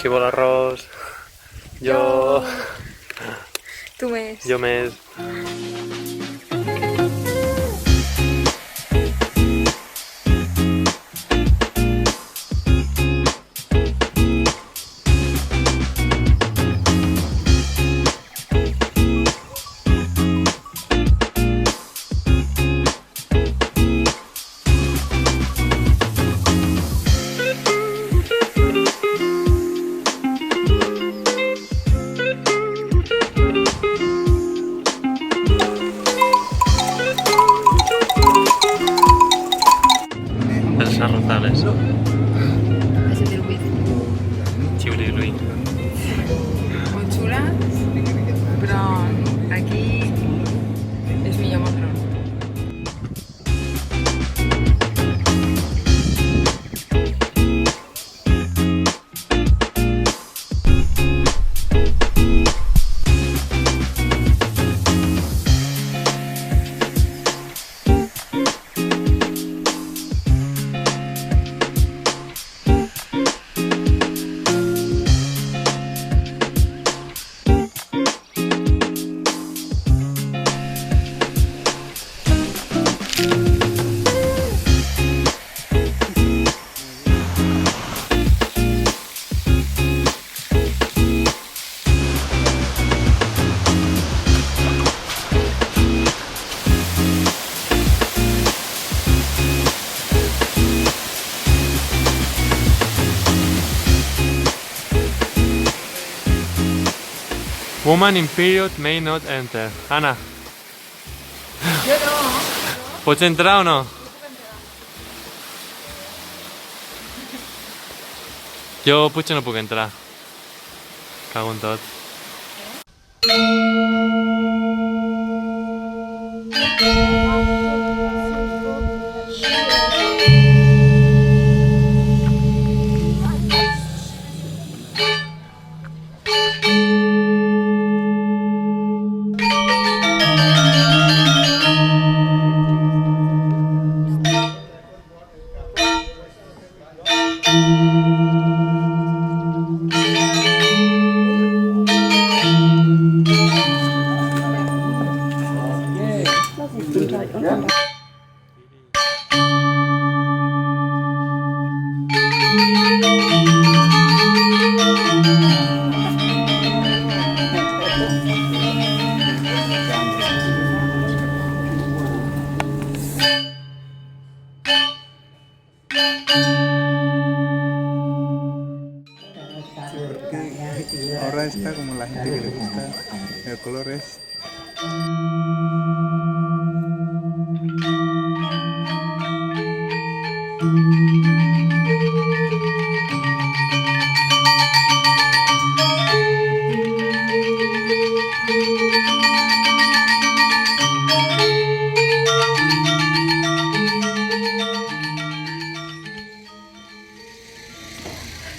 Qui vol arròs? Jo... Tu més. Jo més. Els arrozales. Ese del whisky. Xiuliluí. Molt xula, però aquí és millor Macron. Woman in period may not enter. Anna, Jo no. pots entrar o no? Jo potser no puc entrar. Cago en tot. Ahora está como la gente que le gusta, el color es...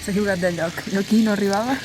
S'ha equivocat de lloc. Jo aquí no arribava.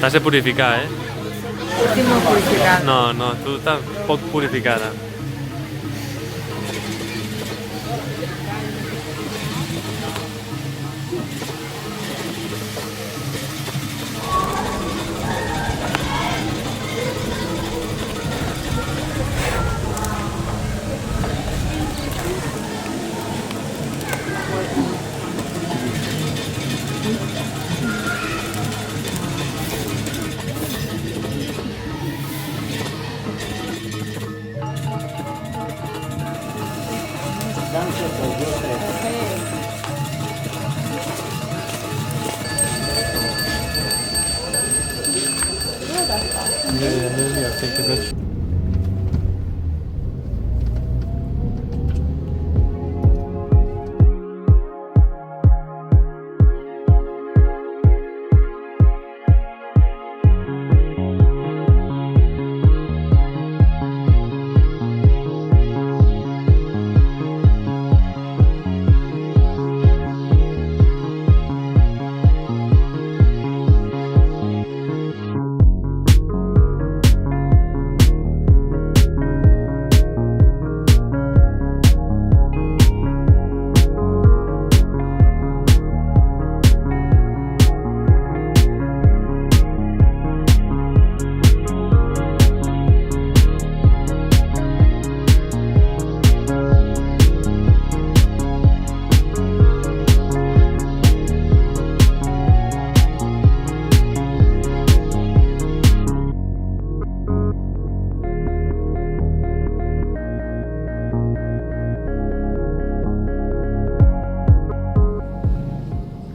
T'has de purificar, eh? Estic molt purificat. No, no, tu estàs poc purificada. Sí, què fes?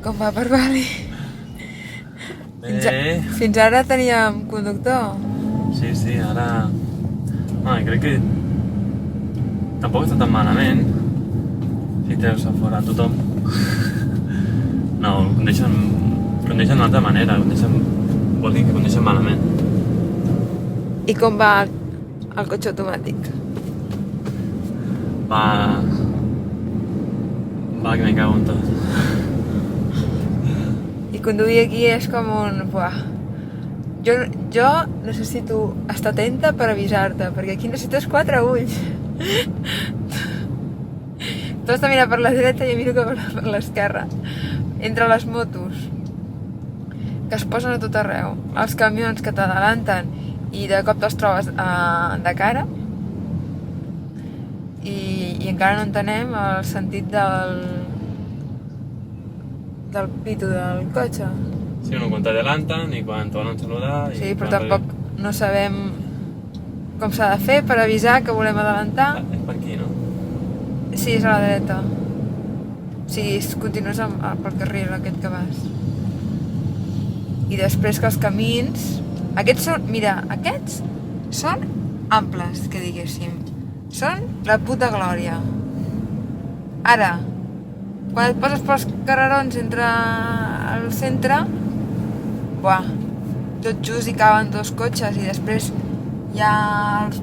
Com va per Bali? Fins ara teníem conductor. Sí, sí, ara... Bueno, crec que... Tampoc està tan malament. Si treus a fora tothom. No, condueixen d'una altra manera, vol dir que condueixen malament. I com va el cotxe automàtic? Va que me cago en tot. I conduir aquí és com un... Buah. Jo necessito estar atenta per avisar-te, perquè aquí necessites 4 ulls. Tu has de mirar per la dreta i jo miro cap per l'esquerra. Entre les motos, que es posen a tot arreu, els camions que t'adalanten i de cop te'ls trobes de cara, i encara no entenem el sentit del pito del cotxe. Sí, uno quan t'adelanten i quan te volen saludar... Sí, però tampoc no sabem com s'ha de fer per avisar que volem adelantar. És per aquí, no? Sí, és a la dreta. O sigui, continues pel carril aquest que vas. I després que els camins... Aquests són... Mira, aquests són amples, que diguéssim. Són la puta glòria. Ara, quan et poses pels carrerons entre el centre, buah, tot just hi caben 2 cotxes i després hi ha els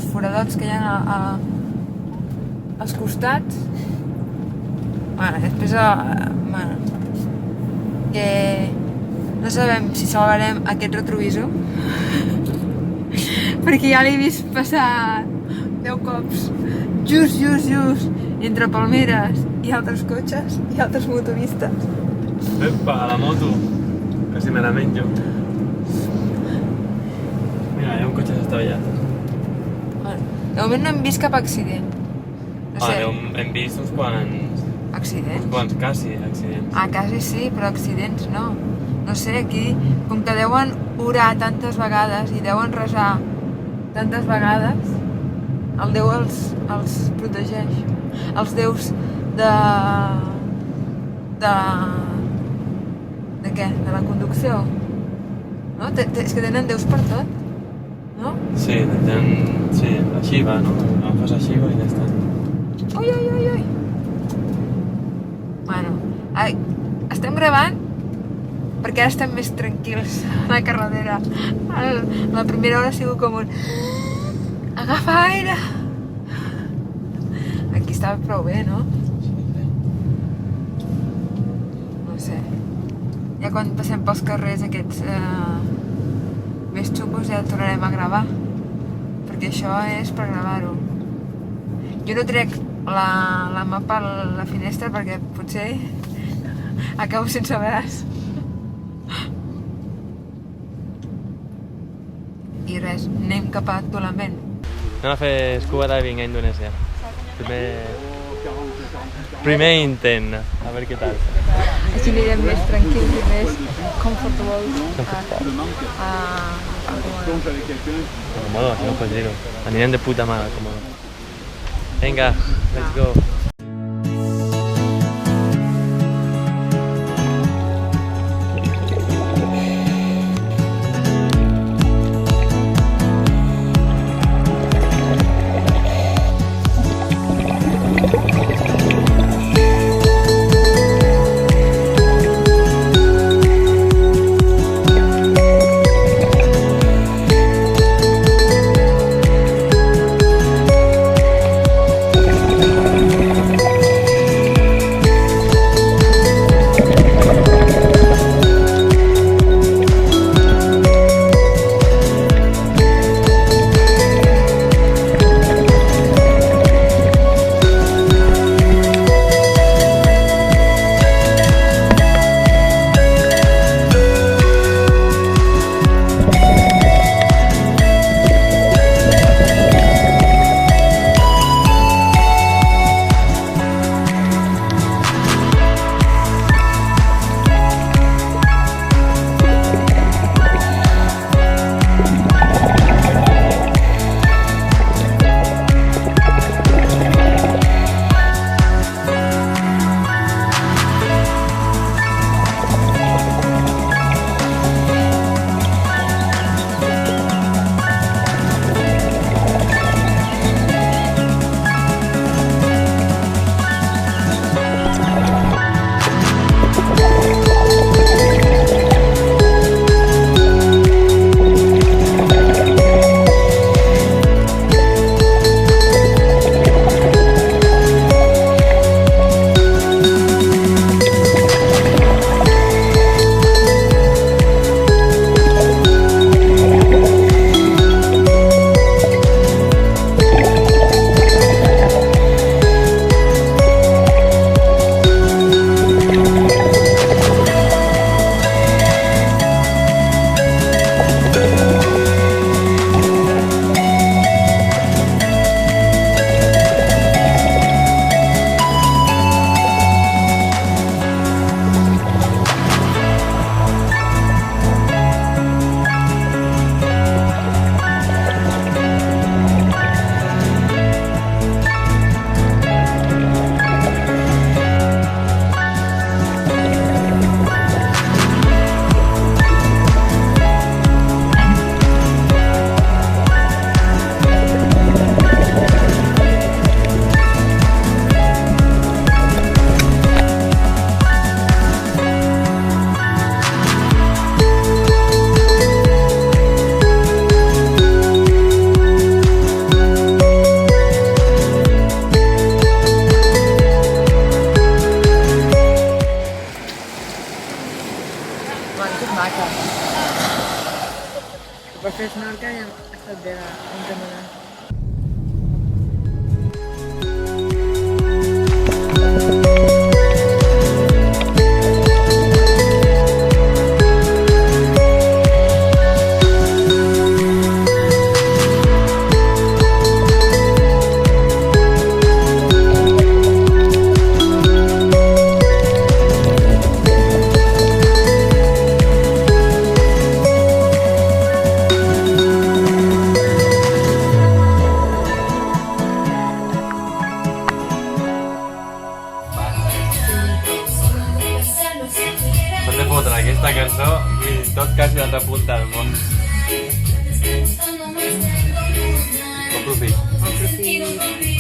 foradots que hi ha als costats. Bueno, després que no sabem si salvarem aquest retrovisor perquè ja l'he vist passar 10 cops just entre palmeres i altres cotxes i altres motoristes. Epa, la moto! Quasi me la menjo. Mira, hi ha un cotxe estavellat. De moment no hem vist cap accident. No sé. Hem vist uns quants... Accidents? Uns quants, quasi, accidents. Ah, quasi sí, però accidents no. No sé, aquí, com que deuen orar tantes vegades i deuen resar tantes vegades, el Déu els protegeix. Els déus de què? De la conducció? No? És que tenen déus per tot, no? Sí, la Shiva, no? Agafes a Shiva i ja està. Ui. Bueno, estem gravant perquè ara estem més tranquils a la carretera. La primera hora ha sigut com un... Agafa aire! Aquí estava prou bé, no? No sé. Ja quan passem pels carrers aquests més xungos ja tornarem a gravar. Perquè això és per gravar-ho. Jo no trec la mà per la finestra perquè potser acabo sense braç. I res, anem cap a Tulamben. Anem a fer scuba diving a Indonèsia. Primer intent, a veure què tal. Així anirem més tranquils i més comfortable Cómodo, no pots dir-ho. Anirem de puta mare, cómodo. Vinga, let's go. Et ve un caminar. S'han de fotre aquesta cançó i tot quasi l'altra punta del món. Com profit. El profit